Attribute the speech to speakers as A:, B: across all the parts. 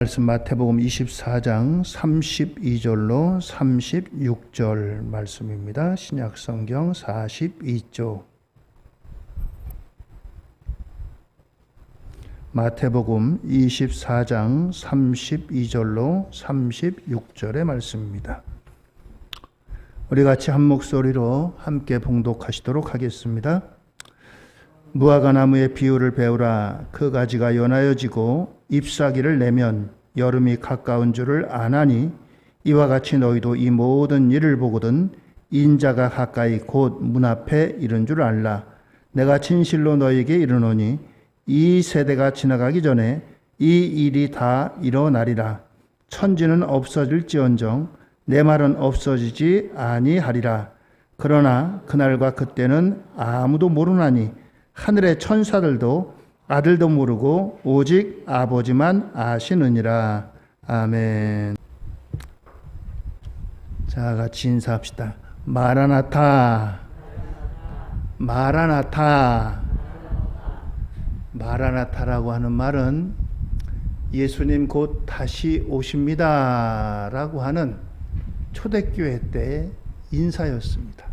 A: 말씀 마태복음 24장 32절로 36절 말씀입니다. 신약성경 42쪽. 마태복음 24장 32절로 36절의 말씀입니다. 우리 같이 한 목소리로 함께 봉독하시도록 하겠습니다. 무화과나무의 비유를 배우라. 그 가지가 연하여지고 잎사귀를 내면 여름이 가까운 줄을 아나니 이와 같이 너희도 이 모든 일을 보거든 인자가 가까이 곧 문 앞에 이른 줄 알라. 내가 진실로 너희에게 이르노니 이 세대가 지나가기 전에 이 일이 다 일어나리라. 천지는 없어질지언정 내 말은 없어지지 아니하리라. 그러나 그날과 그때는 아무도 모르나니 하늘의 천사들도 아들도 모르고 오직 아버지만 아시느니라. 아멘. 자, 같이 인사합시다. 마라나타, 마라나타. 마라나타라고 하는 말은 예수님 곧 다시 오십니다 라고 하는 초대교회 때 인사였습니다.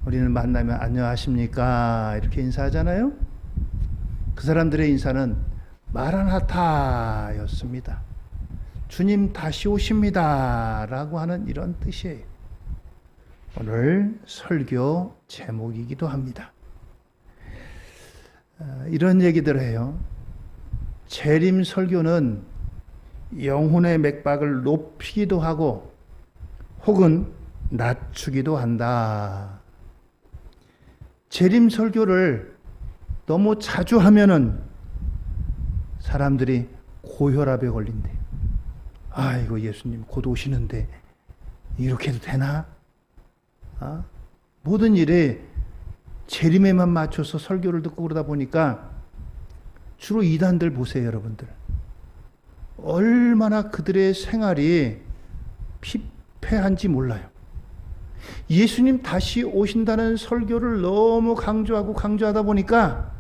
A: 우리는 만나면 안녕하십니까 이렇게 인사하잖아요. 그 사람들의 인사는 마라나타였습니다. 주님 다시 오십니다 라고 하는 이런 뜻이에요. 오늘 설교 제목이기도 합니다. 이런 얘기들 해요. 재림 설교는 영혼의 맥박을 높이기도 하고 혹은 낮추기도 한다. 재림 설교를 너무 자주 하면은 사람들이 고혈압에 걸린대. 아이고 예수님 곧 오시는데 이렇게 해도 되나? 모든 일에 재림에만 맞춰서 설교를 듣고 그러다 보니까 주로 이단들 보세요, 여러분들. 얼마나 그들의 생활이 피폐한지 몰라요. 예수님 다시 오신다는 설교를 너무 강조하다 보니까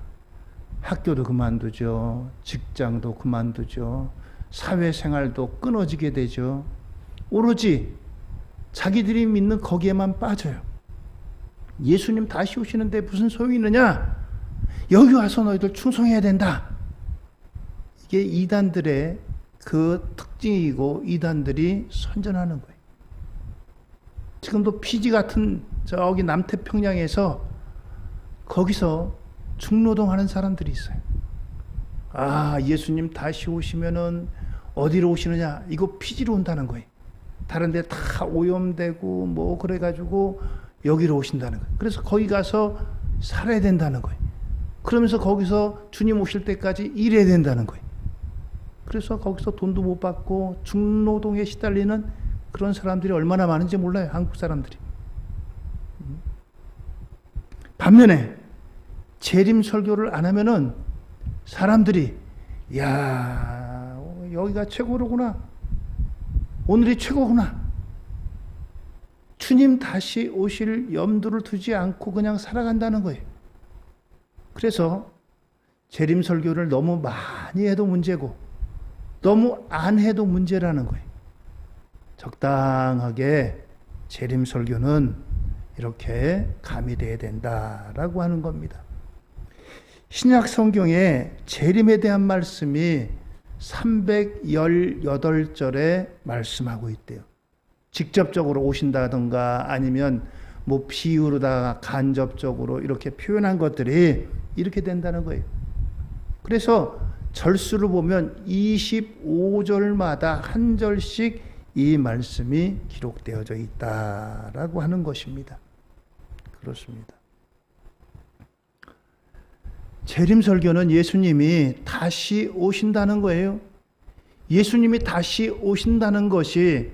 A: 학교도 그만두죠. 직장도 그만두죠. 사회생활도 끊어지게 되죠. 오로지 자기들이 믿는 거기에만 빠져요. 예수님 다시 오시는데 무슨 소용이 있느냐? 여기 와서 너희들 충성해야 된다. 이게 이단들의 그 특징이고 이단들이 선전하는 거예요. 지금도 피지 같은 저기 남태평양에서 거기서 중노동하는 사람들이 있어요. 예수님 다시 오시면은 어디로 오시느냐? 이거 피지로 온다는 거예요. 다른 데 다 오염되고 뭐 그래가지고 여기로 오신다는 거예요. 그래서 거기 가서 살아야 된다는 거예요. 그러면서 거기서 주님 오실 때까지 일해야 된다는 거예요. 그래서 거기서 돈도 못 받고 중노동에 시달리는 그런 사람들이 얼마나 많은지 몰라요. 한국 사람들이. 반면에 재림 설교를 안 하면은 사람들이 야 여기가 최고로구나. 오늘이 최고구나. 주님 다시 오실 염두를 두지 않고 그냥 살아간다는 거예요. 그래서 재림 설교를 너무 많이 해도 문제고 너무 안 해도 문제라는 거예요. 적당하게 재림 설교는 이렇게 가미돼야 된다라고 하는 겁니다. 신약 성경에 재림에 대한 말씀이 318절에 말씀하고 있대요. 직접적으로 오신다든가 아니면 뭐 비유로다가 간접적으로 이렇게 표현한 것들이 이렇게 된다는 거예요. 그래서 절수를 보면 25절마다 한 절씩 이 말씀이 기록되어져 있다라고 하는 것입니다. 그렇습니다. 재림 설교는 예수님이 다시 오신다는 거예요. 예수님이 다시 오신다는 것이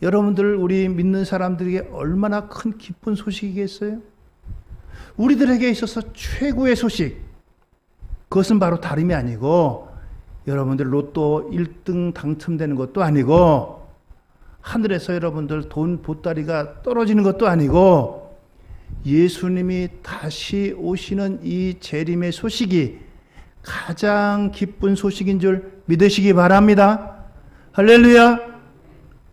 A: 여러분들 우리 믿는 사람들에게 얼마나 큰 기쁜 소식이겠어요? 우리들에게 있어서 최고의 소식, 그것은 바로 다름이 아니고 여러분들 로또 1등 당첨되는 것도 아니고 하늘에서 여러분들 돈 보따리가 떨어지는 것도 아니고 예수님이 다시 오시는 이 재림의 소식이 가장 기쁜 소식인 줄 믿으시기 바랍니다. 할렐루야!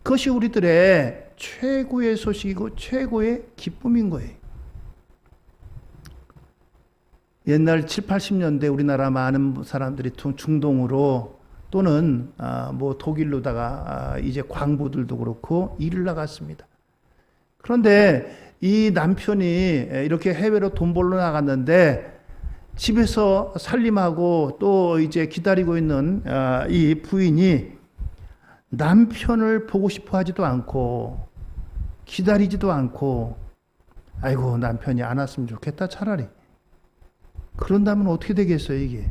A: 그것이 우리들의 최고의 소식이고 최고의 기쁨인 거예요. 옛날 7, 80년대 우리나라 많은 사람들이 중동으로 또는 뭐 독일로다가 이제 광부들도 그렇고 일을 나갔습니다. 그런데 이 남편이 이렇게 해외로 돈 벌러 나갔는데 집에서 살림하고 또 이제 기다리고 있는 이 부인이 남편을 보고 싶어 하지도 않고 기다리지도 않고 아이고 남편이 안 왔으면 좋겠다 차라리. 그런다면 어떻게 되겠어요 이게.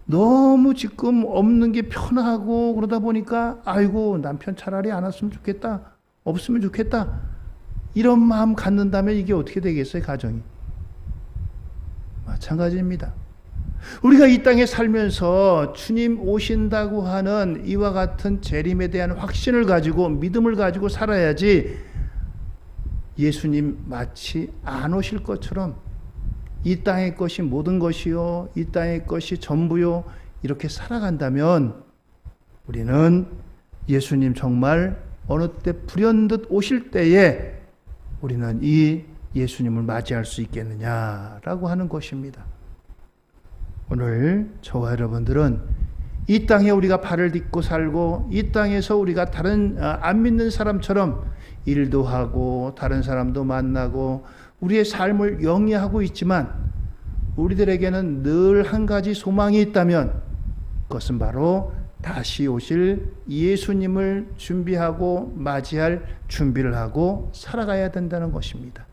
A: 너무 지금 없는 게 편하고 그러다 보니까 아이고 남편 차라리 안 왔으면 좋겠다. 없으면 좋겠다. 이런 마음 갖는다면 이게 어떻게 되겠어요 가정이. 마찬가지입니다. 우리가 이 땅에 살면서 주님 오신다고 하는 이와 같은 재림에 대한 확신을 가지고 믿음을 가지고 살아야지 예수님 마치 안 오실 것처럼 이 땅의 것이 모든 것이요 이 땅의 것이 전부요 이렇게 살아간다면 우리는 예수님 정말 어느 때 불현듯 오실 때에 우리는 이 예수님을 맞이할 수 있겠느냐라고 하는 것입니다. 오늘 저와 여러분들은 이 땅에 우리가 발을 딛고 살고 이 땅에서 우리가 다른 안 믿는 사람처럼 일도 하고 다른 사람도 만나고 우리의 삶을 영위하고 있지만 우리들에게는 늘 한 가지 소망이 있다면 그것은 바로 다시 오실 예수님을 준비하고 맞이할 준비를 하고 살아가야 된다는 것입니다.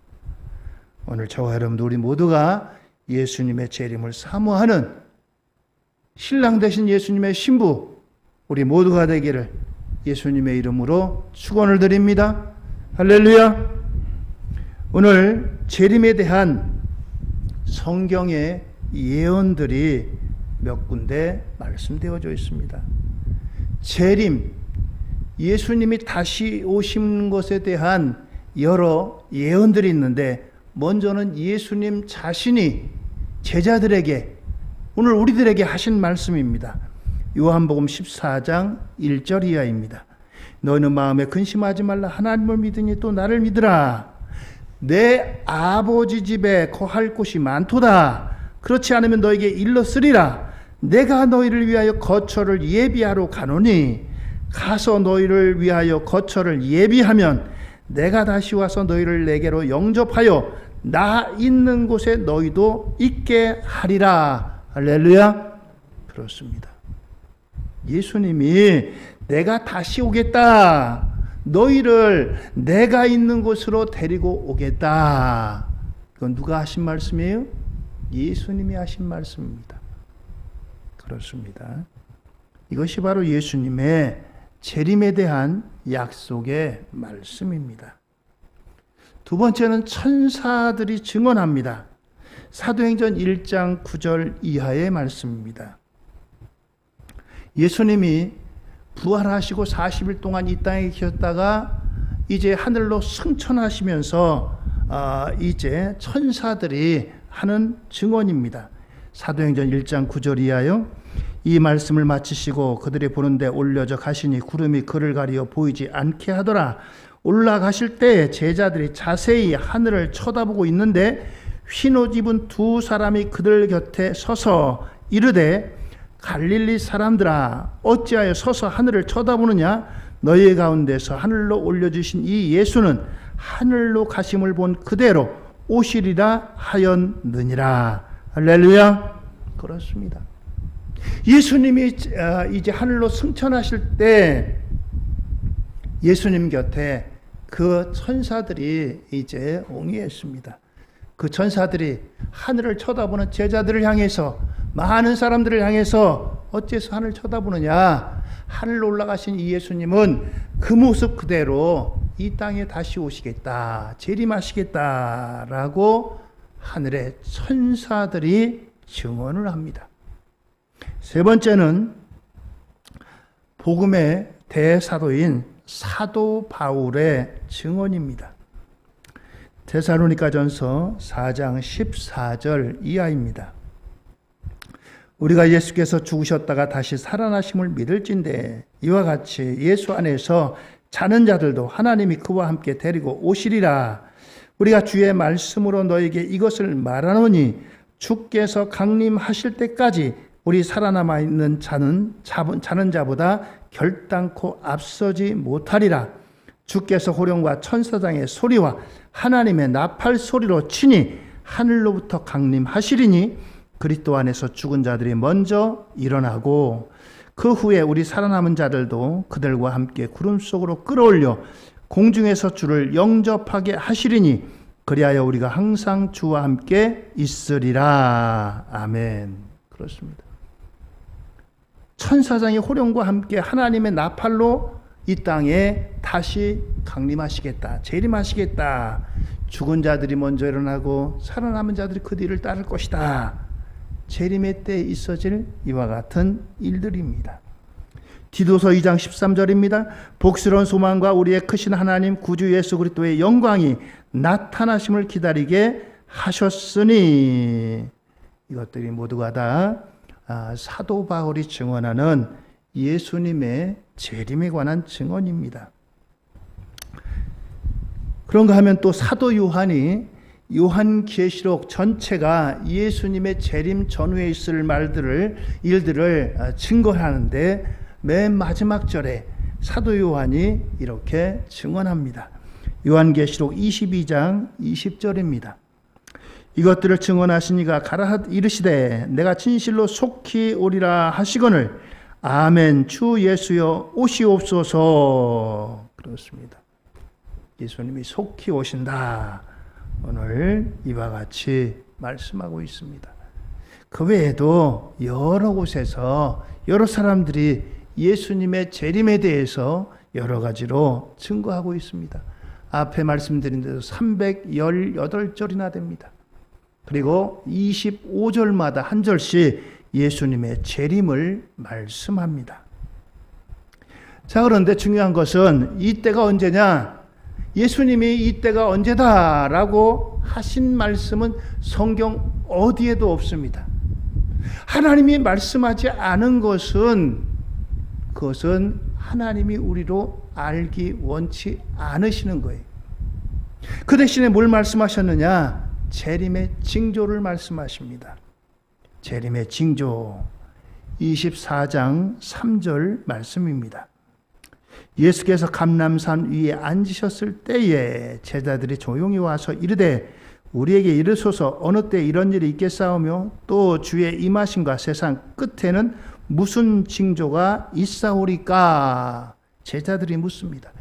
A: 오늘 저와 여러분들 우리 모두가 예수님의 재림을 사모하는 신랑 되신 예수님의 신부 우리 모두가 되기를 예수님의 이름으로 축원을 드립니다. 할렐루야. 오늘 재림에 대한 성경의 예언들이 몇 군데 말씀되어져 있습니다. 재림, 예수님이 다시 오신 것에 대한 여러 예언들이 있는데 먼저는 예수님 자신이 제자들에게 오늘 우리들에게 하신 말씀입니다. 요한복음 14장 1절 이하입니다. 너희는 마음에 근심하지 말라. 하나님을 믿으니 또 나를 믿으라. 내 아버지 집에 거할 곳이 많도다. 그렇지 않으면 너에게 일렀으리라. 내가 너희를 위하여 거처를 예비하러 가노니 가서 너희를 위하여 거처를 예비하면 내가 다시 와서 너희를 내게로 영접하여 나 있는 곳에 너희도 있게 하리라. 할렐루야. 그렇습니다. 예수님이 내가 다시 오겠다. 너희를 내가 있는 곳으로 데리고 오겠다. 이건 누가 하신 말씀이에요? 예수님이 하신 말씀입니다. 그렇습니다. 이것이 바로 예수님의 재림에 대한 약속의 말씀입니다. 두 번째는 천사들이 증언합니다. 사도행전 1장 9절 이하의 말씀입니다. 예수님이 부활하시고 40일 동안 이 땅에 계셨다가 이제 하늘로 승천하시면서 이제 천사들이 하는 증언입니다. 사도행전 1장 9절 이하요. 이 말씀을 마치시고 그들이 보는데 올려져 가시니 구름이 그를 가리어 보이지 않게 하더라. 올라가실 때 제자들이 자세히 하늘을 쳐다보고 있는데 흰옷 입은 두 사람이 그들 곁에 서서 이르되 갈릴리 사람들아 어찌하여 서서 하늘을 쳐다보느냐. 너희 가운데서 하늘로 올려주신 이 예수는 하늘로 가심을 본 그대로 오시리라 하였느니라. 할렐루야. 그렇습니다. 예수님이 이제 하늘로 승천하실 때 예수님 곁에 그 천사들이 이제 옹이했습니다. 그 천사들이 하늘을 쳐다보는 제자들을 향해서 많은 사람들을 향해서 어째서 하늘을 쳐다보느냐. 하늘로 올라가신 이 예수님은 그 모습 그대로 이 땅에 다시 오시겠다. 재림하시겠다라고 하늘의 천사들이 증언을 합니다. 세 번째는 복음의 대사도인 사도 바울의 증언입니다. 데살로니가전서 4장 14절 이하입니다. 우리가 예수께서 죽으셨다가 다시 살아나심을 믿을진대 이와 같이 예수 안에서 자는 자들도 하나님이 그와 함께 데리고 오시리라. 우리가 주의 말씀으로 너에게 이것을 말하노니 주께서 강림하실 때까지 우리 살아남아 있는 자는 자는 자보다 결단코 앞서지 못하리라. 주께서 호령과 천사장의 소리와 하나님의 나팔 소리로 친히 하늘로부터 강림하시리니 그리스도 안에서 죽은 자들이 먼저 일어나고 그 후에 우리 살아남은 자들도 그들과 함께 구름 속으로 끌어올려 공중에서 주를 영접하게 하시리니 그리하여 우리가 항상 주와 함께 있으리라. 아멘. 그렇습니다. 천사장의 호령과 함께 하나님의 나팔로 이 땅에 다시 강림하시겠다. 재림하시겠다. 죽은 자들이 먼저 일어나고 살아남은 자들이 그 뒤를 따를 것이다. 재림의 때에 있어질 이와 같은 일들입니다. 디도서 2장 13절입니다. 복스러운 소망과 우리의 크신 하나님 구주 예수 그리스도의 영광이 나타나심을 기다리게 하셨으니 이것들이 모두가 다 사도 바울이 증언하는 예수님의 재림에 관한 증언입니다. 그런가 하면 또 사도 요한이 요한계시록 전체가 예수님의 재림 전후에 있을 일들을 증거하는데 맨 마지막 절에 사도 요한이 이렇게 증언합니다. 요한계시록 22장 20절입니다. 이것들을 증언하신 이가 가라 이르시되 내가 진실로 속히 오리라 하시거늘 아멘 주 예수여 오시옵소서. 그렇습니다. 예수님이 속히 오신다. 오늘 이와 같이 말씀하고 있습니다. 그 외에도 여러 곳에서 여러 사람들이 예수님의 재림에 대해서 여러 가지로 증거하고 있습니다. 앞에 말씀드린 대로 318절이나 됩니다. 그리고 25절마다 한 절씩 예수님의 재림을 말씀합니다. 자, 그런데 중요한 것은 이때가 언제냐? 예수님이 이때가 언제다라고 하신 말씀은 성경 어디에도 없습니다. 하나님이 말씀하지 않은 것은 그것은 하나님이 우리로 알기 원치 않으시는 거예요. 그 대신에 뭘 말씀하셨느냐? 재림의 징조를 말씀하십니다. 재림의 징조 24장 3절 말씀입니다. 예수께서 감람산 위에 앉으셨을 때에 제자들이 조용히 와서 이르되 우리에게 이르소서 어느 때 이런 일이 있겠사오며 또 주의 임하심과 세상 끝에는 무슨 징조가 있사오리까? 제자들이 묻습니다.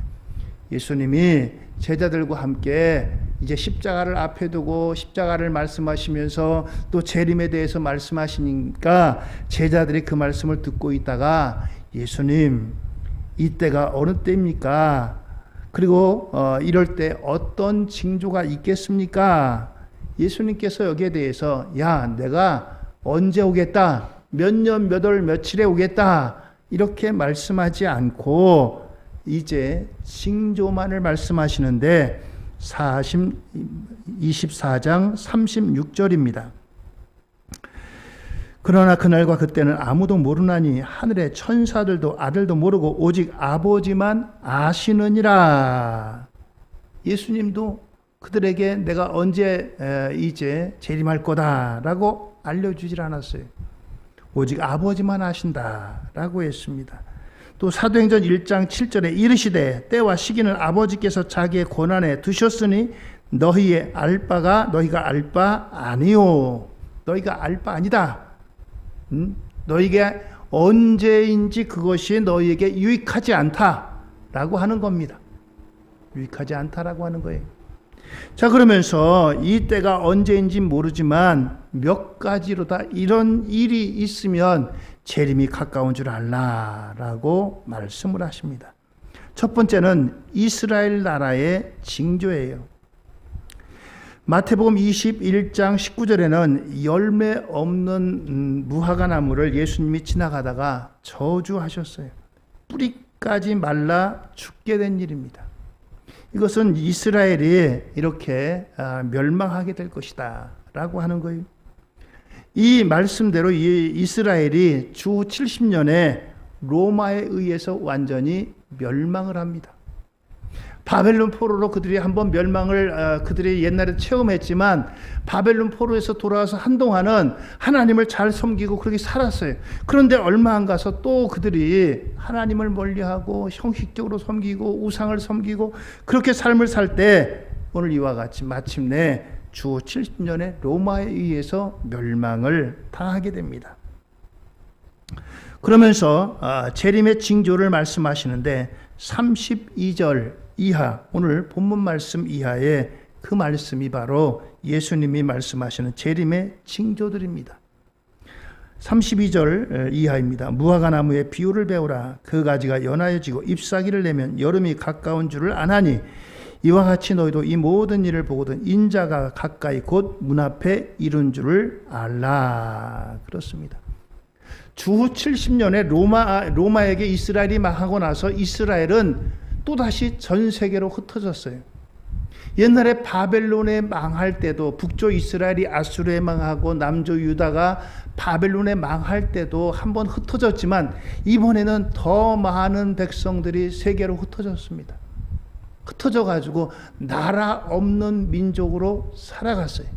A: 예수님이 제자들과 함께 이제 십자가를 앞에 두고 십자가를 말씀하시면서 또 재림에 대해서 말씀하시니까 제자들이 그 말씀을 듣고 있다가 예수님 이때가 어느 때입니까? 그리고 이럴 때 어떤 징조가 있겠습니까? 예수님께서 여기에 대해서 야 내가 언제 오겠다 몇 년 몇 월 며칠에 오겠다 이렇게 말씀하지 않고 이제 징조만을 말씀하시는데 24장 36절입니다. 그러나 그날과 그때는 아무도 모르나니 하늘의 천사들도 아들도 모르고 오직 아버지만 아시느니라. 예수님도 그들에게 내가 언제 이제 재림할 거다라고 알려주질 않았어요. 오직 아버지만 아신다라고 했습니다. 또 사도행전 1장 7절에 이르시되 때와 시기는 아버지께서 자기의 권한에 두셨으니 너희가 알 바 아니요. 너희가 알 바 아니다. 너희에게 언제인지 그것이 너희에게 유익하지 않다라고 하는 겁니다. 유익하지 않다라고 하는 거예요. 자, 그러면서 이 때가 언제인지 모르지만 몇 가지로다 이런 일이 있으면 재림이 가까운 줄 알라라고 말씀을 하십니다. 첫 번째는 이스라엘 나라의 징조예요. 마태복음 21장 19절에는 열매 없는 무화과 나무를 예수님이 지나가다가 저주하셨어요. 뿌리까지 말라 죽게 된 일입니다. 이것은 이스라엘이 이렇게 멸망하게 될 것이다 라고 하는 거예요. 이 말씀대로 이 이스라엘이 주 70년에 로마에 의해서 완전히 멸망을 합니다. 바벨론 포로로 그들이 한번 멸망을 그들이 옛날에 체험했지만 바벨론 포로에서 돌아와서 한동안은 하나님을 잘 섬기고 그렇게 살았어요. 그런데 얼마 안 가서 또 그들이 하나님을 멀리하고 형식적으로 섬기고 우상을 섬기고 그렇게 삶을 살 때 오늘 이와 같이 마침내 주 70년에 로마에 의해서 멸망을 당하게 됩니다. 그러면서 재림의 징조를 말씀하시는데 32절 이하, 오늘 본문 말씀 이하에 그 말씀이 바로 예수님이 말씀하시는 재림의 징조들입니다. 32절 이하입니다. 무화과나무의 비유를 배우라. 그 가지가 연하여지고 잎사귀를 내면 여름이 가까운 줄을 아나니 이와 같이 너희도 이 모든 일을 보거든 인자가 가까이 곧 문 앞에 이른 줄을 알라. 그렇습니다. 주 70년에 로마에게 이스라엘이 망하고 나서 이스라엘은 또다시 전 세계로 흩어졌어요. 옛날에 바벨론에 망할 때도 북쪽 이스라엘이 아수르에 망하고 남쪽 유다가 바벨론에 망할 때도 한번 흩어졌지만 이번에는 더 많은 백성들이 세계로 흩어졌습니다. 흩어져가지고 나라 없는 민족으로 살아갔어요.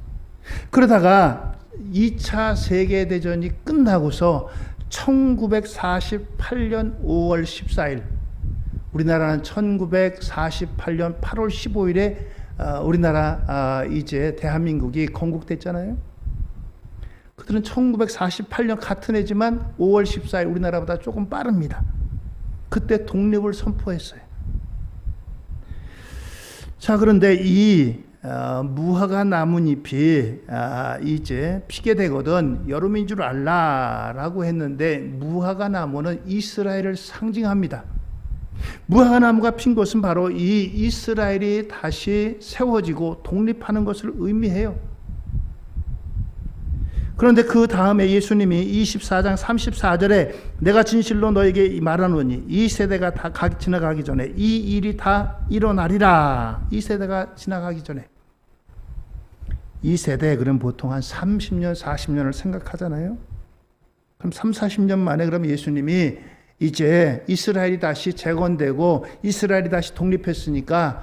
A: 그러다가 2차 세계대전이 끝나고서 1948년 5월 14일 우리나라는 1948년 8월 15일에 우리나라 이제 대한민국이 건국됐잖아요. 그들은 1948년 같은 해지만 5월 14일 우리나라보다 조금 빠릅니다. 그때 독립을 선포했어요. 자, 그런데 이 무화과 나뭇잎이 이제 피게 되거든 여름인 줄 알라라고 했는데 무화과 나무는 이스라엘을 상징합니다. 무화과 나무가 핀 것은 바로 이 이스라엘이 다시 세워지고 독립하는 것을 의미해요. 그런데 그 다음에 예수님이 24장 34절에 내가 진실로 너에게 말하노니 이 세대가 다 지나가기 전에 이 일이 다 일어나리라. 이 세대가 지나가기 전에. 이 세대 그럼 보통 한 30년 40년을 생각하잖아요. 그럼 3, 40년 만에 그럼 예수님이 이제 이스라엘이 다시 재건되고 이스라엘이 다시 독립했으니까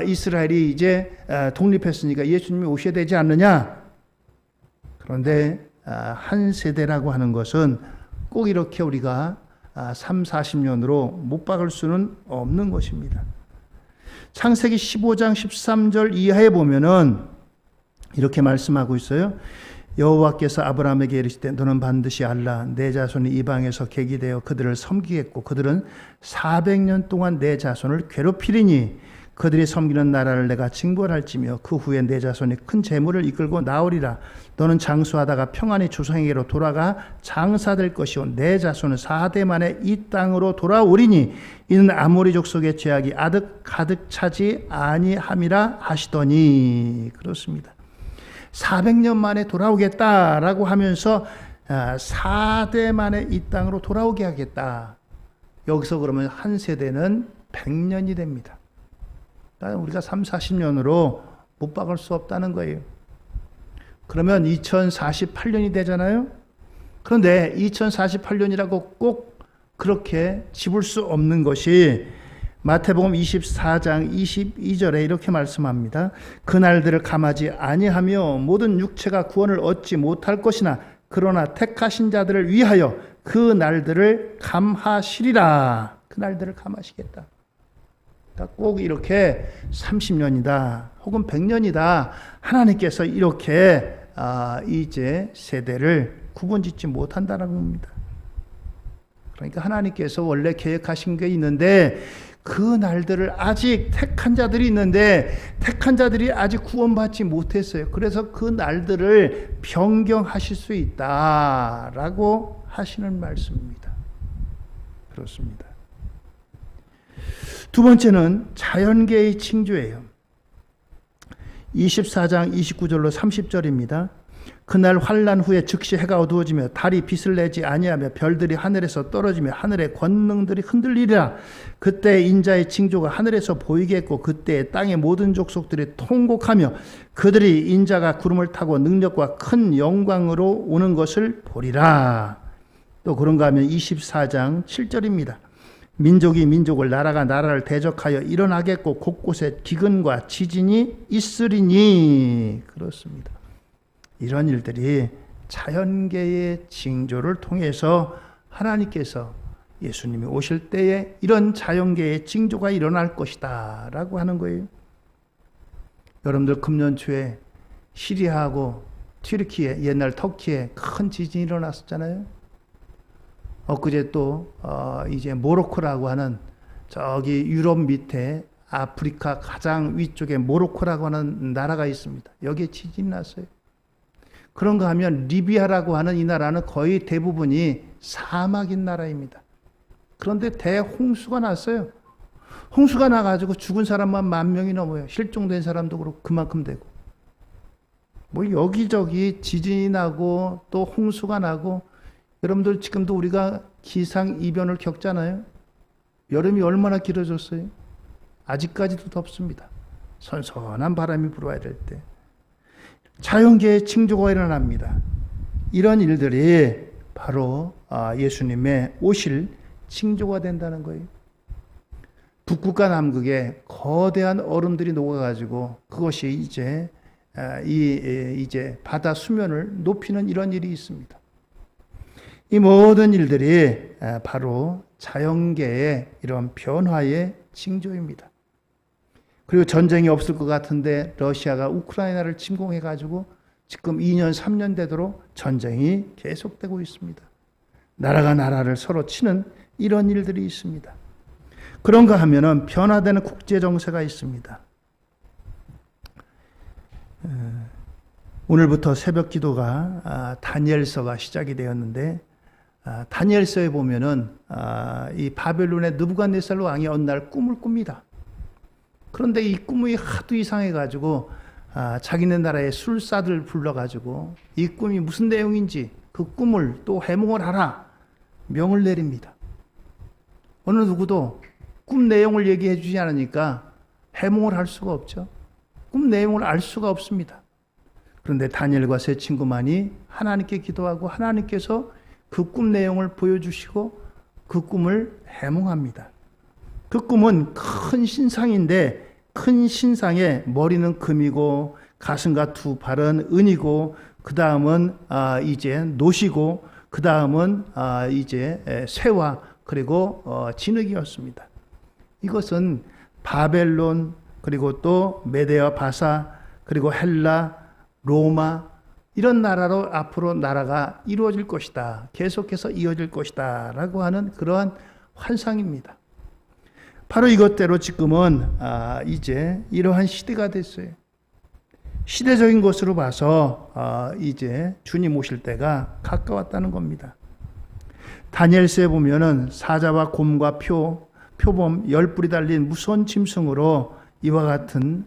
A: 이스라엘이 이제 독립했으니까 예수님이 오셔야 되지 않느냐. 그런데 한 세대라고 하는 것은 꼭 이렇게 우리가 3, 40년으로 못 박을 수는 없는 것입니다. 창세기 15장 13절 이하에 보면은 이렇게 말씀하고 있어요. 여호와께서 아브라함에게 이르시되 너는 반드시 알라. 내 자손이 이방에서 객이 되어 그들을 섬기겠고 그들은 400년 동안 내 자손을 괴롭히리니 그들이 섬기는 나라를 내가 징벌할지며 그 후에 내 자손이 큰 재물을 이끌고 나오리라. 너는 장수하다가 평안히 조상에게로 돌아가 장사될 것이요 내 자손은 4대 만에 이 땅으로 돌아오리니 이는 아모리 족속의 죄악이 가득 차지 아니함이라 하시더니. 그렇습니다. 400년 만에 돌아오겠다라고 하면서 4대 만에 이 땅으로 돌아오게 하겠다. 여기서 그러면 한 세대는 100년이 됩니다. 우리가 3, 40년으로 못 박을 수 없다는 거예요. 그러면 2048년이 되잖아요. 그런데 2048년이라고 꼭 그렇게 집을 수 없는 것이 마태복음 24장 22절에 이렇게 말씀합니다. 그날들을 감하지 아니하며 모든 육체가 구원을 얻지 못할 것이나 그러나 택하신 자들을 위하여 그 날들을 감하시리라. 그 날들을 감하시겠다. 꼭 이렇게 30년이다 혹은 100년이다 하나님께서 이렇게 이제 세대를 구분짓지 못한다는 겁니다. 그러니까 하나님께서 원래 계획하신 게 있는데 그 날들을 아직 택한 자들이 있는데 택한 자들이 아직 구원받지 못했어요. 그래서 그 날들을 변경하실 수 있다라고 하시는 말씀입니다. 그렇습니다. 두 번째는 자연계의 징조예요. 24장 29절로 30절입니다. 그날 환난 후에 즉시 해가 어두워지며 달이 빛을 내지 아니하며 별들이 하늘에서 떨어지며 하늘의 권능들이 흔들리리라. 그때 인자의 징조가 하늘에서 보이겠고 그때 땅의 모든 족속들이 통곡하며 그들이 인자가 구름을 타고 능력과 큰 영광으로 오는 것을 보리라. 또 그런가 하면 24장 7절입니다. 민족이 민족을 나라가 나라를 대적하여 일어나겠고 곳곳에 기근과 지진이 있으리니. 그렇습니다. 이런 일들이 자연계의 징조를 통해서 하나님께서 예수님이 오실 때에 이런 자연계의 징조가 일어날 것이다 라고 하는 거예요. 여러분들 금년 초에 시리아하고 튀르키예, 옛날 터키에 큰 지진이 일어났었잖아요. 엊그제 또 이제 모로코라고 하는 저기 유럽 밑에 아프리카 가장 위쪽에 모로코라고 하는 나라가 있습니다. 여기에 지진이 났어요. 그런가 하면 리비아라고 하는 이 나라는 거의 대부분이 사막인 나라입니다. 그런데 대홍수가 났어요. 홍수가 나가지고 죽은 사람만 10,000명이 넘어요. 실종된 사람도 그렇고 그만큼 되고. 뭐 여기저기 지진이 나고 또 홍수가 나고. 여러분들 지금도 우리가 기상이변을 겪잖아요. 여름이 얼마나 길어졌어요. 아직까지도 덥습니다. 선선한 바람이 불어야 될 때. 자연계의 징조가 일어납니다. 이런 일들이 바로 예수님의 오실 징조가 된다는 거예요. 북극과 남극에 거대한 얼음들이 녹아가지고 그것이 이제 바다 수면을 높이는 이런 일이 있습니다. 이 모든 일들이 바로 자연계의 이런 변화의 징조입니다. 그리고 전쟁이 없을 것 같은데 러시아가 우크라이나를 침공해가지고 지금 2년, 3년 되도록 전쟁이 계속되고 있습니다. 나라가 나라를 서로 치는 이런 일들이 있습니다. 그런가 하면은 변화되는 국제 정세가 있습니다. 오늘부터 새벽 기도가 다니엘서가 시작이 되었는데 다니엘서에 보면은 이 바벨론의 느부갓네살 왕이 어느 날 꿈을 꿉니다. 그런데 이 꿈이 하도 이상해가지고 자기네 나라의 술사들 불러가지고 이 꿈이 무슨 내용인지 그 꿈을 또 해몽을 하라 명을 내립니다. 어느 누구도 꿈 내용을 얘기해 주지 않으니까 해몽을 할 수가 없죠. 꿈 내용을 알 수가 없습니다. 그런데 다니엘과 세 친구만이 하나님께 기도하고 하나님께서 그 꿈 내용을 보여주시고 그 꿈을 해몽합니다. 그 꿈은 큰 신상인데 큰 신상의 머리는 금이고 가슴과 두 발은 은이고 그 다음은 이제 노시고 그 다음은 이제 쇠와 그리고 진흙이었습니다. 이것은 바벨론 그리고 또 메데와 바사 그리고 헬라 로마 이런 나라로 앞으로 나라가 이루어질 것이다. 계속해서 이어질 것이다. 라고 하는 그러한 환상입니다. 바로 이것대로 지금은 이제 이러한 시대가 됐어요. 시대적인 것으로 봐서 이제 주님 오실 때가 가까웠다는 겁니다. 다니엘서에 보면은 사자와 곰과 표범 10뿔이 달린 무서운 짐승으로 이와 같은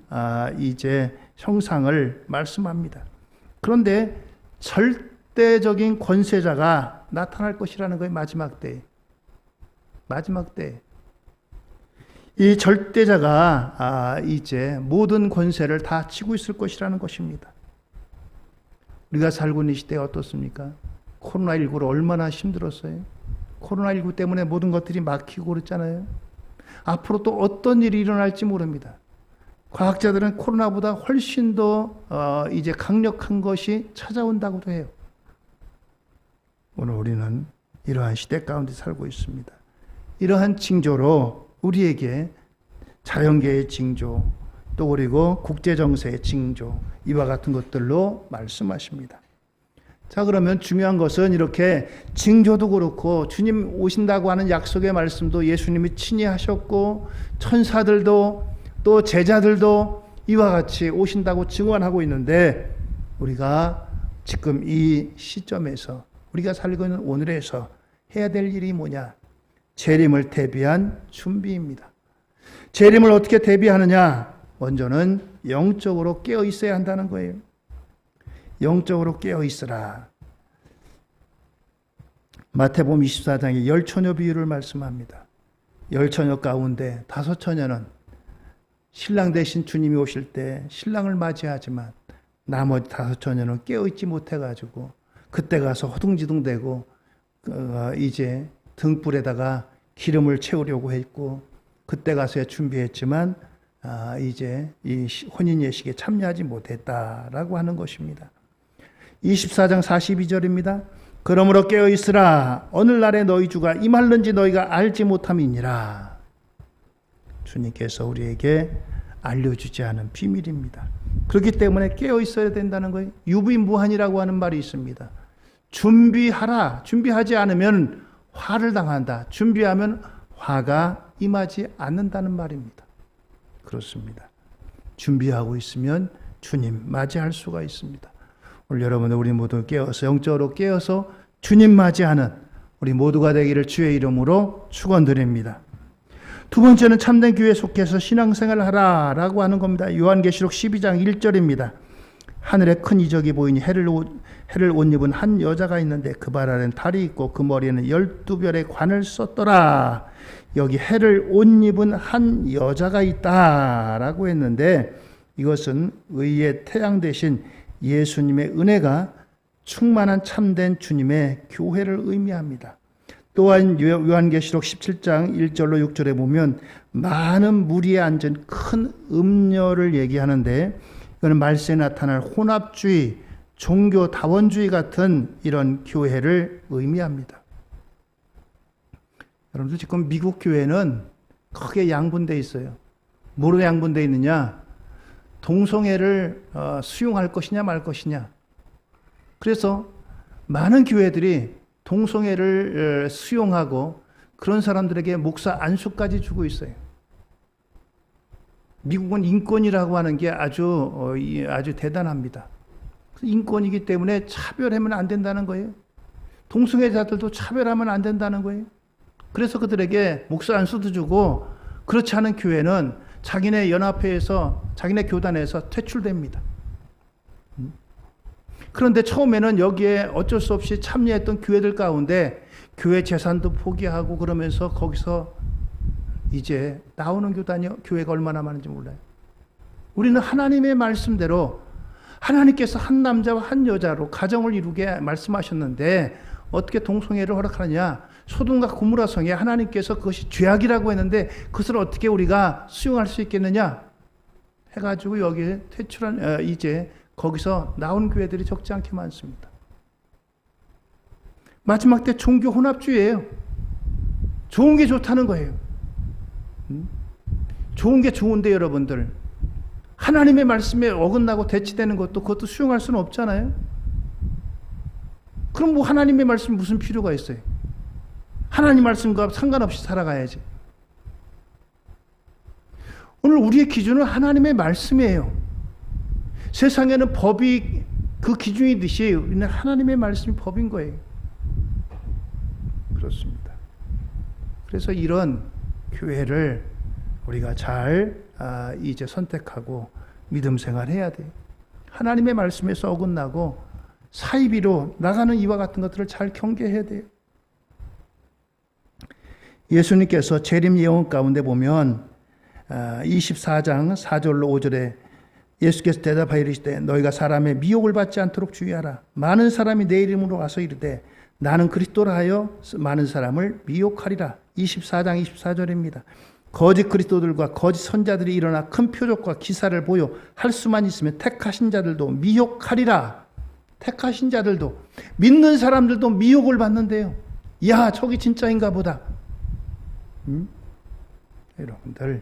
A: 이제 형상을 말씀합니다. 그런데 절대적인 권세자가 나타날 것이라는 거예요. 마지막 때. 마지막 때. 이 절대자가 이제 모든 권세를 다 쥐고 있을 것이라는 것입니다. 우리가 살고 있는 시대가 어떻습니까? 코로나19로 얼마나 힘들었어요? 코로나19 때문에 모든 것들이 막히고 그랬잖아요. 앞으로 또 어떤 일이 일어날지 모릅니다. 과학자들은 코로나보다 훨씬 더 이제 강력한 것이 찾아온다고도 해요. 오늘 우리는 이러한 시대 가운데 살고 있습니다. 이러한 징조로 우리에게 자연계의 징조, 또 그리고 국제정세의 징조, 이와 같은 것들로 말씀하십니다. 자, 그러면 중요한 것은 이렇게 징조도 그렇고 주님 오신다고 하는 약속의 말씀도 예수님이 친히 하셨고 천사들도 또 제자들도 이와 같이 오신다고 증언하고 있는데 우리가 지금 이 시점에서 우리가 살고 있는 오늘에서 해야 될 일이 뭐냐? 재림을 대비한 준비입니다. 재림을 어떻게 대비하느냐? 먼저는 영적으로 깨어 있어야 한다는 거예요. 영적으로 깨어 있으라. 마태복음 24장에 열 처녀 비유를 말씀합니다. 열 처녀 가운데 다섯 처녀는 신랑 대신 주님이 오실 때 신랑을 맞이하지만 나머지 다섯 처녀는 깨어있지 못해가지고 그때 가서 허둥지둥대고 이제 등불에다가 기름을 채우려고 했고 그때 가서야 준비했지만 이제 이 혼인 예식에 참여하지 못했다라고 하는 것입니다. 24장 42절입니다. 그러므로 깨어있으라. 오늘날에 너희 주가 임할는지 너희가 알지 못함이니라. 주님께서 우리에게 알려주지 않은 비밀입니다. 그렇기 때문에 깨어있어야 된다는 거예요. 유비무환이라고 하는 말이 있습니다. 준비하라. 준비하지 않으면 화를 당한다. 준비하면 화가 임하지 않는다는 말입니다. 그렇습니다. 준비하고 있으면 주님 맞이할 수가 있습니다. 오늘 여러분 우리 모두 깨어서 영적으로 깨어서 주님 맞이하는 우리 모두가 되기를 주의 이름으로 축원드립니다. 두 번째는 참된 교회에 속해서 신앙생활을 하라라고 하는 겁니다. 요한계시록 12장 1절입니다. 하늘에 큰 이적이 보이니 해를 옷 입은 한 여자가 있는데 그 발 아래는 달이 있고 그 머리에는 12별의 관을 썼더라. 여기 해를 옷 입은 한 여자가 있다라고 했는데 이것은 의의 태양 대신 예수님의 은혜가 충만한 참된 주님의 교회를 의미합니다. 또한 요한계시록 17장 1절로 6절에 보면 많은 무리에 앉은 큰 음녀를 얘기하는데 이거는 말세에 나타날 혼합주의, 종교 다원주의 같은 이런 교회를 의미합니다. 여러분들 지금 미국 교회는 크게 양분되어 있어요. 뭐로 양분되어 있느냐? 동성애를 수용할 것이냐 말 것이냐. 그래서 많은 교회들이 동성애를 수용하고 그런 사람들에게 목사 안수까지 주고 있어요. 미국은 인권이라고 하는 게 아주 대단합니다. 인권이기 때문에 차별하면 안 된다는 거예요. 동성애자들도 차별하면 안 된다는 거예요. 그래서 그들에게 목사 안수도 주고 그렇지 않은 교회는 자기네 연합회에서 자기네 교단에서 퇴출됩니다. 그런데 처음에는 여기에 어쩔 수 없이 참여했던 교회들 가운데 교회 재산도 포기하고 그러면서 거기서 이제 나오는 교회가 얼마나 많은지 몰라요. 우리는 하나님의 말씀대로 하나님께서 한 남자와 한 여자로 가정을 이루게 말씀하셨는데 어떻게 동성애를 허락하느냐? 소돔과 고모라 성에 하나님께서 그것이 죄악이라고 했는데 그것을 어떻게 우리가 수용할 수 있겠느냐? 해가지고 여기에 퇴출한 이제 거기서 나온 교회들이 적지 않게 많습니다. 마지막 때 종교 혼합주의예요. 좋은 게 좋다는 거예요. 좋은 게 좋은데 여러분들 하나님의 말씀에 어긋나고 대치되는 그것도 수용할 수는 없잖아요. 그럼 뭐 하나님의 말씀이 무슨 필요가 있어요? 하나님 말씀과 상관없이 살아가야지. 오늘 우리의 기준은 하나님의 말씀이에요. 세상에는 법이 그 기준이듯이 우리는 하나님의 말씀이 법인 거예요. 그렇습니다. 그래서 이런 교회를 우리가 잘 이제 선택하고 믿음 생활해야 돼요. 하나님의 말씀에서 어긋나고 사이비로 나가는 이와 같은 것들을 잘 경계해야 돼요. 예수님께서 재림 예언 가운데 보면 24장 4절로 5절에 예수께서 대답하여 이르시되 너희가 사람의 미혹을 받지 않도록 주의하라. 많은 사람이 내 이름으로 와서 이르되 나는 그리스도라 하여 많은 사람을 미혹하리라. 24장 24절입니다. 거짓 그리스도들과 거짓 선자들이 일어나 큰 표적과 기사를 보여 할 수만 있으면 택하신 자들도 미혹하리라. 택하신 자들도 믿는 사람들도 미혹을 받는데요. 야 저기 진짜인가 보다. 여러분들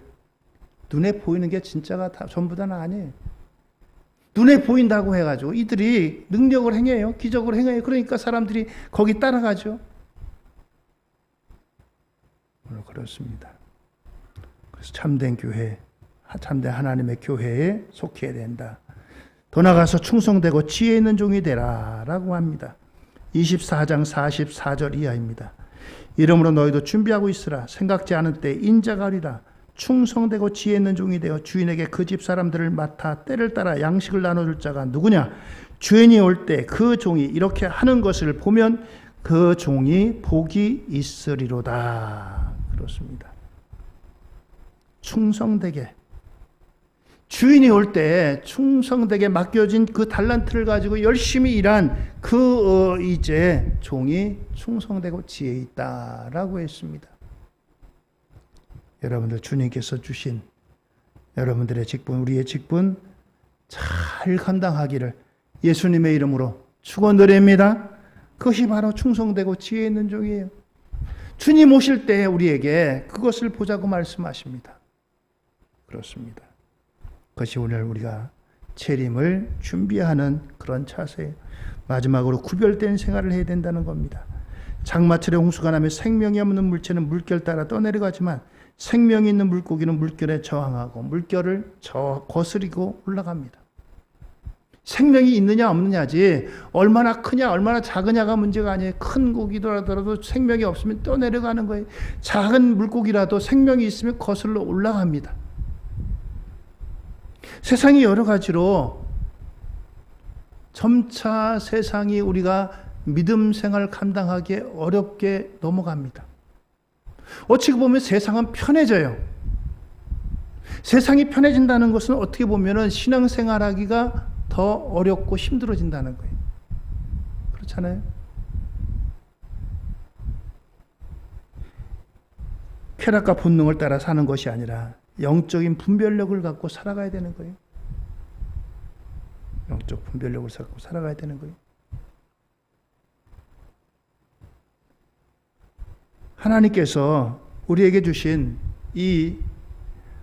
A: 눈에 보이는 게 진짜가 전부 다는 아니에요. 눈에 보인다고 해가지고 이들이 능력을 행해요. 기적을 행해요. 그러니까 사람들이 거기 따라가죠. 그렇습니다. 그래서 참된 교회, 참된 하나님의 교회에 속해야 된다. 더 나가서 충성되고 지혜 있는 종이 되라 라고 합니다. 24장 44절 이하입니다. 이러므로 너희도 준비하고 있으라. 생각지 않은 때 인자가 오리라. 충성되고 지혜 있는 종이 되어 주인에게 그 집 사람들을 맡아 때를 따라 양식을 나눠줄 자가 누구냐? 주인이 올 때 그 종이 이렇게 하는 것을 보면 그 종이 복이 있으리로다. 그렇습니다. 충성되게, 주인이 올 때 충성되게 맡겨진 그 달란트를 가지고 열심히 일한 이제 종이 충성되고 지혜 있다라고 했습니다. 여러분들, 주님께서 주신 여러분들의 직분, 우리의 직분 잘 감당하기를 예수님의 이름으로 축원드립니다. 그것이 바로 충성되고 지혜 있는 종이에요. 주님 오실 때 우리에게 그것을 보자고 말씀하십니다. 그렇습니다. 그것이 오늘 우리가 재림을 준비하는 그런 차세예요. 마지막으로 구별된 생활을 해야 된다는 겁니다. 장마철에 홍수가 나면 생명이 없는 물체는 물결 따라 떠내려가지만 생명이 있는 물고기는 물결에 저항하고 물결을 거스리고 올라갑니다. 생명이 있느냐 없느냐지 얼마나 크냐 얼마나 작으냐가 문제가 아니에요. 큰 고기더라도 생명이 없으면 떠내려가는 거예요. 작은 물고기라도 생명이 있으면 거슬러 올라갑니다. 세상이 여러 가지로 점차 세상이 우리가 믿음 생활 감당하기에 어렵게 넘어갑니다. 어찌 보면 세상은 편해져요. 세상이 편해진다는 것은 어떻게 보면 신앙생활하기가 더 어렵고 힘들어진다는 거예요. 그렇잖아요. 쾌락과 본능을 따라 사는 것이 아니라 영적인 분별력을 갖고 살아가야 되는 거예요. 영적 분별력을 갖고 살아가야 되는 거예요. 하나님께서 우리에게 주신 이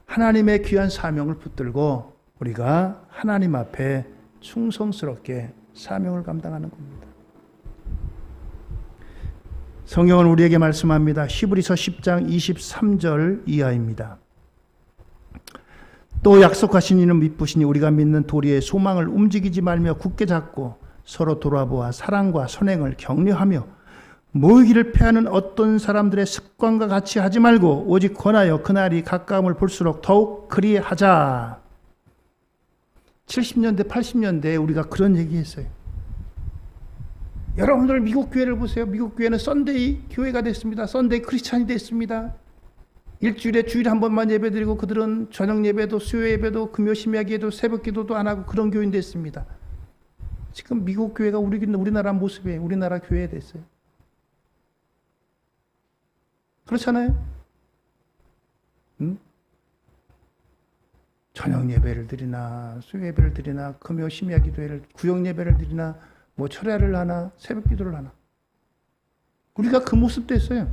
A: 하나님의 귀한 사명을 붙들고 우리가 하나님 앞에 충성스럽게 사명을 감당하는 겁니다. 성경은 우리에게 말씀합니다. 히브리서 10장 23절 이하입니다. 또 약속하신 이는 믿으시니 우리가 믿는 도리의 소망을 움직이지 말며 굳게 잡고 서로 돌아보아 사랑과 선행을 격려하며 모이기를 패하는 어떤 사람들의 습관과 같이 하지 말고 오직 권하여 그날이 가까움을 볼수록 더욱 그리하자. 70년대 80년대에 우리가 그런 얘기했어요. 여러분들 미국 교회를 보세요. 미국 교회는 썬데이 교회가 됐습니다. 썬데이 크리스찬이 됐습니다. 일주일에 주일에 한 번만 예배드리고 그들은 저녁 예배도 수요 예배도 금요 심야기에도 새벽 기도도 안 하고 그런 교인 됐습니다. 지금 미국 교회가 우리나라 모습이에요. 우리나라 교회 됐어요. 그렇잖아요? 응? 저녁 예배를 드리나 수요 예배를 드리나 금요 심야 기도회를 구역 예배를 드리나 뭐 철야를 하나 새벽 기도를 하나 우리가 그 모습 됐어요.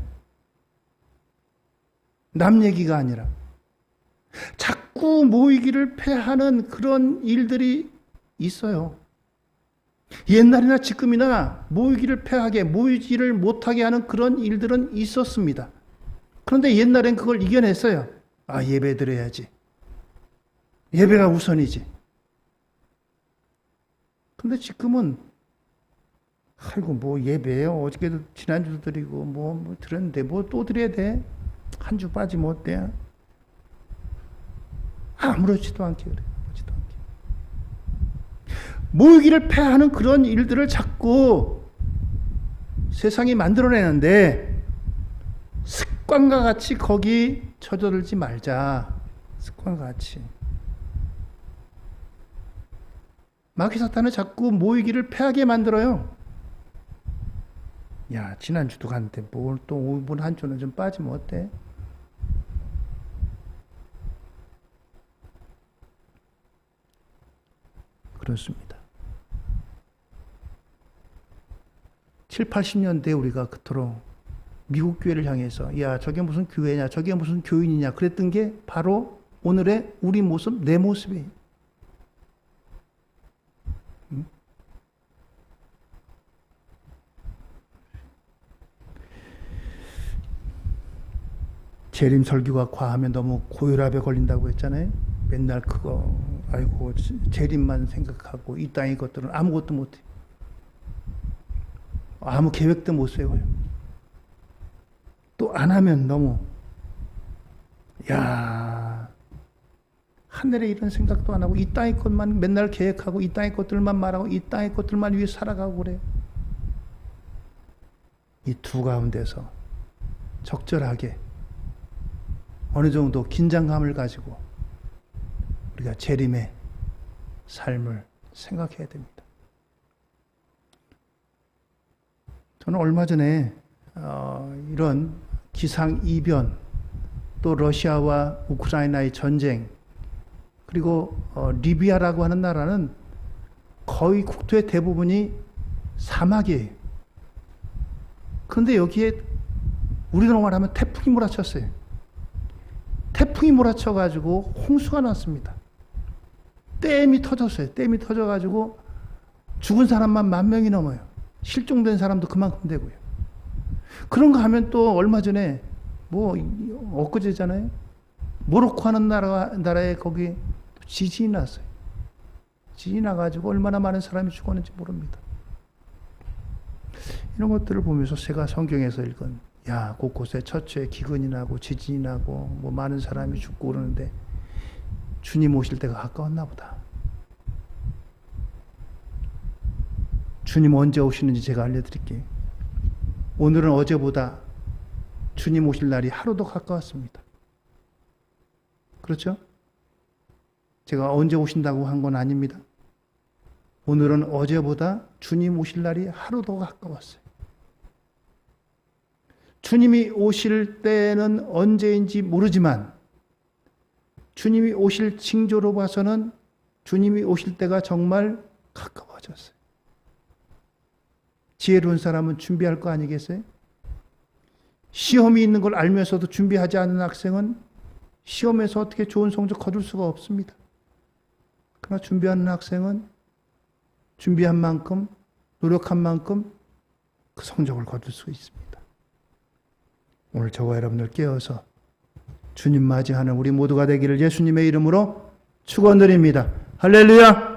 A: 남 얘기가 아니라 자꾸 모이기를 패하는 그런 일들이 있어요. 옛날이나 지금이나 모이기를 패하게 모이지를 못하게 하는 그런 일들은 있었습니다. 그런데 옛날엔 그걸 이겨냈어요. 아, 예배 드려야지. 예배가 우선이지. 근데 지금은 아이고 뭐 예배요. 어저께도 지난주도 드리고 뭐 드렸는데 뭐 또 드려야 돼. 한 주 빠지면 어때요? 아무렇지도 않게 그래. 아무렇지도 않게. 모이기를 패하는 그런 일들을 자꾸 세상이 만들어내는데 습관과 같이 거기 젖어들지 말자. 습관과 같이. 마귀 사탄은 자꾸 모이기를 패하게 만들어요. 야, 지난주도 갔는데 뭘 또 5분 한 주는 좀 빠지면 어때? 그렇습니다. 7, 80년대에 우리가 그토록 미국 교회를 향해서 야, 저게 무슨 교회냐, 저게 무슨 교인이냐 그랬던 게 바로 오늘의 우리 모습, 내 모습이에요. 재림 설교가 과하면 너무 고혈압에 걸린다고 했잖아요. 맨날 그거 아이고 재림만 생각하고 이 땅의 것들은 아무것도 못해. 아무 계획도 못 세워요. 또 안 하면 너무 야 하늘에 이런 생각도 안 하고 이 땅의 것만 맨날 계획하고 이 땅의 것들만 말하고 이 땅의 것들만 위해 살아가고 그래요. 이 두 가운데서 적절하게 어느 정도 긴장감을 가지고 우리가 재림의 삶을 생각해야 됩니다. 저는 얼마 전에 이런 기상이변, 또 러시아와 우크라이나의 전쟁, 그리고 리비아라고 하는 나라는 거의 국토의 대부분이 사막이에요. 그런데 여기에 우리로 말하면 태풍이 몰아쳤어요. 태풍이 몰아쳐가지고 홍수가 났습니다. 댐이 터졌어요. 댐이 터져가지고 죽은 사람만 10,000명이 넘어요. 실종된 사람도 그만큼 되고요. 그런 거 하면 또 얼마 전에 엊그제잖아요. 모로코 하는 나라에 거기 지진이 났어요. 지진이 나가지고 얼마나 많은 사람이 죽었는지 모릅니다. 이런 것들을 보면서 제가 성경에서 읽은 곳곳에 처처에 기근이 나고 지진이 나고 많은 사람이 죽고 그러는데 주님 오실 때가 가까웠나 보다. 주님 언제 오시는지 제가 알려드릴게요. 오늘은 어제보다 주님 오실 날이 하루 더 가까웠습니다. 그렇죠? 제가 언제 오신다고 한 건 아닙니다. 오늘은 어제보다 주님 오실 날이 하루 더 가까웠어요. 주님이 오실 때는 언제인지 모르지만 주님이 오실 징조로 봐서는 주님이 오실 때가 정말 가까워졌어요. 지혜로운 사람은 준비할 거 아니겠어요? 시험이 있는 걸 알면서도 준비하지 않은 학생은 시험에서 어떻게 좋은 성적 거둘 수가 없습니다. 그러나 준비하는 학생은 준비한 만큼, 노력한 만큼 그 성적을 거둘 수 있습니다. 오늘 저와 여러분들 깨어서 주님 맞이하는 우리 모두가 되기를 예수님의 이름으로 축원드립니다. 할렐루야!